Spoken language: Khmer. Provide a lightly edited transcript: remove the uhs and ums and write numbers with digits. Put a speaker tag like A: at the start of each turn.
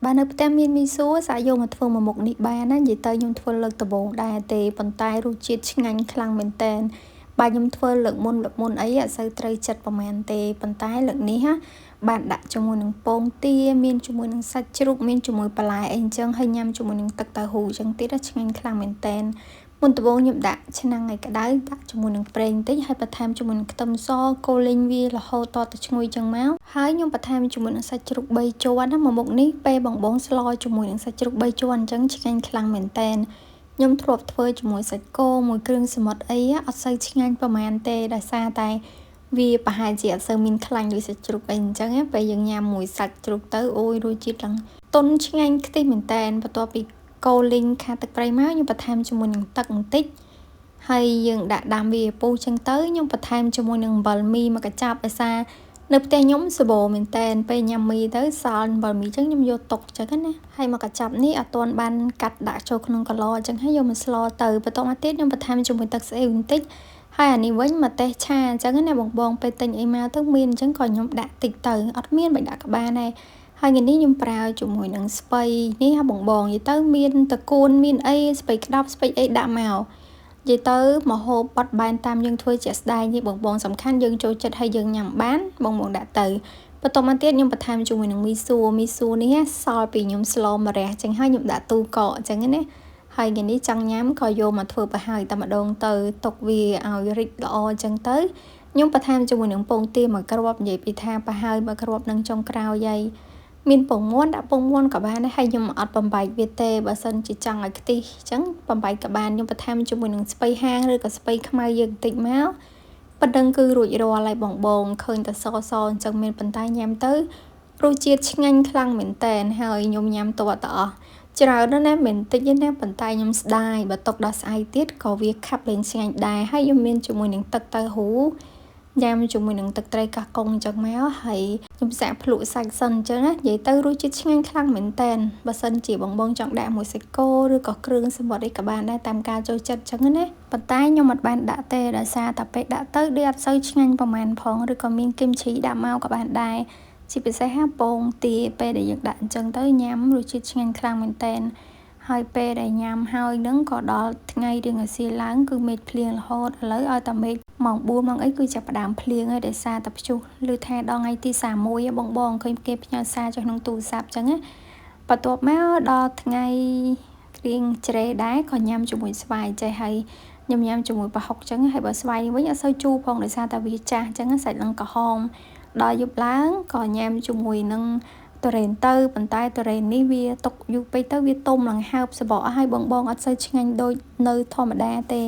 A: Bạnនៅផ្ទះមានមីសួរសាកយកមកធ្វើមួយមុខនេះបានណានិយាយទៅខ្ញុំធ្វើលើកដំបូងដែរទេប៉ុន្តែរសជាតិឆ្ងាញ់ខ្លាំងមែនតើបើខ្ញុំធ្វើលើកមុនអីអត់សូវត្រូវចិត្តប្រហែលទេប៉ុន្តែលើកនេះបានដាក់ជាមួយនឹងពងទាមានជាមួយនឹងសាច់ជ្រូកមានជាមួយបន្លែអីអញ្ចឹងហើយញ៉ាំជាមួយនឹងទឹកតៅហ៊ូអញ្ចឹងទៀតឆ្ងាញ់ខ្លាំងមែនតើមុនដំបូងខ្ញុំដាក់ឆ្នាំងឲ្យក្តៅដាក់ជាមួយនឹងប្រេងបន្តិចហើយបន្ថែមជាមួយនឹងខ្ទឹមសកូរលេងវារហូតតទៅឈ្ងុយចឹងមកហើយខ្ញុំបន្ថែមជាមួយនឹងសាច់ជ្រូក3ជាន់ណាមួយមុខនេះពេលបងស្លជាមួយនឹងសាច់ជ្រូក3ជាន់អញ្ចឹងឆ្ងាញ់ខ្លាំងមែនតើខ្ញុំធ្លាប់ធ្វើជាមួយសាច់គោមួយគ្រឿងសមុទ្រអីអត់សូវឆ្ងាញ់ប្រហែលទេដោយសារតែវាប្រហែលជាអត់សូវមានខ្លាញ់ដូចសាច់ជ្រូកអីអញ្ចឹងពេលយើងញ៉ាំមួយសាច់ជ្រូកទៅអូយរសជាតិឡើងតុនឆ្ងាញ់ខ្ទិះមែនតើបន្ទាប់ពីកូរលីងខាទឹកប្រៃមកខ្ញុំបន្ថែមជាមួយនឹងទឹកបន្តិចហើយយើងដាក់ដាំវាពុះចឹងទៅខ្ញុំបន្ថែមជាមួយនឹងអំបិលមីមួយកញ្ចប់ភាសានៅផ្ទះខ្ញុំសបោមែនតើពេលញ៉ាំមីទៅសល់អំបិលមីចឹងខ្ញុំយកទុកចឹងណាហើយមួយកញ្ចប់នេះអត់ទាន់បានកាត់ដាក់ចូលក្នុងកឡចឹងហើយយកមកស្លទៅបន្តមកទៀតខ្ញុំបន្ថែមជាមួយទឹកស្អុយបន្តិចហើយអានេះវិញមកតេសឆាអញ្ចឹងណាបងពេលទិញអីមកទៅមានអញ្ចឹងក៏ខ្ញុំដាក់តិចទៅអត់មានបាច់ដាក់ក្បាលដែរហើយថ្ងៃនេះខ្ញុំប្រើជាមួយនឹងស្ពៃនេះបងនិយាយទៅមានតកូនមានអីស្ពៃក្តាប់ស្ពៃអីដាក់មកនិយាយទៅម្ហូបបត់បែនតាមយើងធ្វើជាក់ស្ដែងនេះបងសំខាន់យើងចូលចិត្តហើយយើងញ៉ាំបានបងដាក់ទៅបន្តមកទៀតខ្ញុំបន្ថែមជាមួយនឹងមីសួរនេះសល់ពីខ្ញុំស្លម្រះចឹងហើយខ្ញុំដាក់ទូកកចឹងណាហើយថ្ងៃនេះចង់ញ៉ាំក៏យកមកធ្វើប្រហើយតែម្ដងទៅទុកវាឲ្យរីកល្អចឹងទៅខ្ញុំបន្ថែមជាមួយនឹងពងទាមួយគ្រាប់និយាយពីថាប្រហើយមួយគ្រាប់នឹងចុងក្រោយហើយមានពងមាន់ដាក់ពងមាន់ក៏បានដែរហើយខ្ញុំអត់បំបែកវាទេបើសិនជាចង់ឲ្យខ្ទិះអញ្ចឹងបំបែកក៏បានខ្ញុំបន្ថែមជាមួយនឹងស្ពៃហាងឬក៏ស្ពៃខ្មៅយើងបន្តិចមកប៉ុណ្្នឹងគឺរួចរាល់ហើយបងឃើញតែសអញ្ចឹងមានប៉ុន្តែញ៉ាំទៅរសជាតិឆ្ងាញ់ខ្លាំងមែនតើហើយខ្ញុំញ៉ាំតបតអស់ច្រើនណាស់មិនតិចទេណាប៉ុន្តែខ្ញុំស្ដាយបើຕົកដល់ស្អែកទៀតក៏វាខាប់លេងឆ្ងាញ់ដែរហើយខ្ញុំមានជាមួយនឹងទឹកតៅហ៊ូញ៉ាំជាមួយនឹងទឹកត្រីកោះកុងអញ្ចឹងមកហើយខ្ញុំសាកភ្លក់សាច់សិនអញ្ចឹងណានិយាយទៅរសជាតិឆ្ងាញ់ខ្លាំងមែនតើបើសិនជាបងចង់ដាក់មួយសាច់គោឬក៏គ្រឿងសមុទ្រអីក៏បានដែរតាមការចូលចិត្តអញ្ចឹងណាប៉ុន្តែខ្ញុំអត់បានដាក់ទេដោយសារតែពេលដាក់ទៅដូចអត់សូវឆ្ងាញ់ប្រហែលផងឬក៏មានគីមឈីដាក់មកក៏បានដែរជាពិសេសពងទាពេលដែលយើងដាក់អញ្ចឹងទៅញ៉ាំរសជាតិឆ្ងាញ់ខ្លាំងមែនតើហើយពេលដែលញ៉ាំហើយនឹងក៏ដល់ថ្ងៃរៀងឲ្យសៀលឡើងគឺមេឃភ្លៀងរហូតឥឡូវឲ្យតែមេឃម៉ោង4ម៉ោងអីគឺចាប់ផ្ដើមភ្លៀងហើយដោយសារតែព្យុះឮថាដល់ថ្ងៃទី31បងឃើញគេផ្ញើសារចុះក្នុងទូរស័ព្ទអញ្ចឹងណាបន្ទាប់មកដល់ថ្ងៃរៀងជ្រេដែរក៏ញ៉ាំជាមួយស្វាយចេះហើយខ្ញុំញ៉ាំជាមួយប្រហុកអញ្ចឹងហើយបើស្វាយវិញអត់សូវជូរផងដោយសារតែវាចាស់អញ្ចឹងសាច់ឡើងក្រហមដល់យប់ឡើងក៏ញ៉ាំជាមួយនឹងទុរេនទៅប៉ុន្តែទុរេននេះវាទុកយូរពេកទៅវាទុំឡើងហើបសបកហើយបងអត់សូវឆ្ងាញ់ដូចនៅធម្មតាទេ